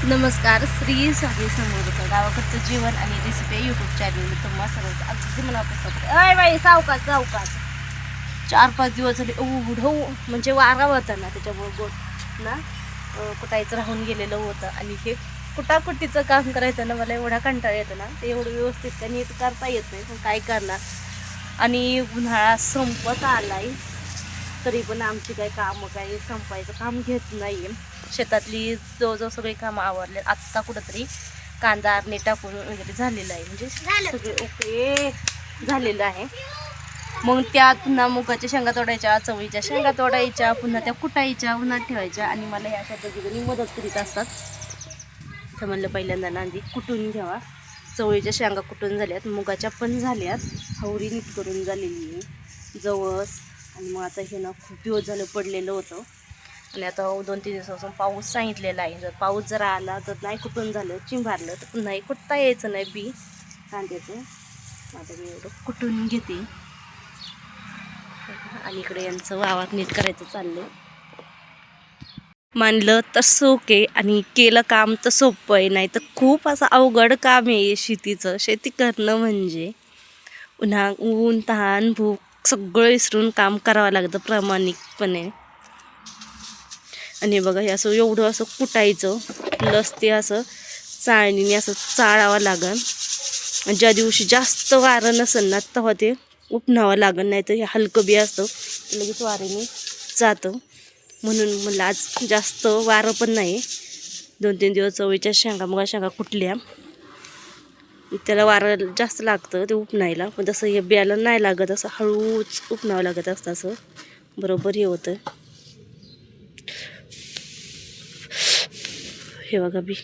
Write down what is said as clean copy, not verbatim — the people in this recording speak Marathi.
नमस्कार. श्री स्वामी समर्थ गावाकडचं जीवन आणि रेसिपी यूट्यूब चॅनल तुम्हा सर्वांचं अगदी मनापासून अय बाई सावकाश सावकाश 4-5 दिवस झाले म्हणजे वारा होता ना त्याच्यामुळे गोट ना कुटायचं राहून गेलेलं होतं. आणि हे कुटाकुटीचं काम करायचं ना मला एवढा कंटाळा येतो ना ते एवढं व्यवस्थित त्या नीट करता येत नाही. पण काय करणार. आणि उन्हाळा संपत आलाय तरी पण आमची काही कामं काही संपायचं काम घेत नाही. शेतातली जवळजवळ सगळी कामं आवरले. आत्ता कुठंतरी कांदा आरणे टाकून वगैरे झालेलं आहे. म्हणजे सगळे ओके झालेलं आहे. मग त्यात पुन्हा मुगाच्या शेंगा तोडायच्या, चवळीच्या शेंगा तोडायच्या, पुन्हा त्या कुटायच्या, उन्हात ठेवायच्या. आणि मला ह्या अशा पद्धतीने मदत करीत असतात. तर म्हणलं पहिल्यांदा नांदी कुटून घ्यावा. चवळीच्या शेंगा कुटून झाल्यात, मुगाच्या पण झाल्यात, हवरी नीट करून झालेली आहे, जवस. आणि मग आता हे ना खूप दिवस झालं पडलेलं होतं. आणि आता 2-3 दिवसापासून पाऊस सांगितलेला आहे. जर पाऊस जरा आला तर नाही कुटून झालं चिंभारलं तर पुन्हा कुटता यायचं नाही बी कांद्याचं. आता मी एवढं कुटून घेते. आणि इकडे यांचं वावात नीट करायचं चाललंय. मानलं तर सोके आणि केलं काम तर सोपं आहे. नाही तर खूप असं अवघड काम आहे शेतीचं. शेती करणं म्हणजे ऊन तहान भूक सगळं विसरून काम करावं लागतं प्रामाणिकपणे. आणि बघा हे असं एवढं असं कुटायचं प्लस ते असं चाळणीने असं चाळावं लागन. आणि ज्या दिवशी जास्त वारं नसेल ना तेव्हा ते उपणावं लागन. नाही तर हे हलकं बी असतं लगेच वाऱ्याने जातं. म्हणून मला आज जास्त वारं पण नाही. 2-3 दिवस चवळीच्या शेंगा मुगा शेंगा कुटल्या. त्याला वारं जास्त लागतं ते उपणायला. पण तसं हे बियाला नाही लागत. असं हळूच उपणावं लागत असतं. असं बरोबर हे होतं. हे बघा बी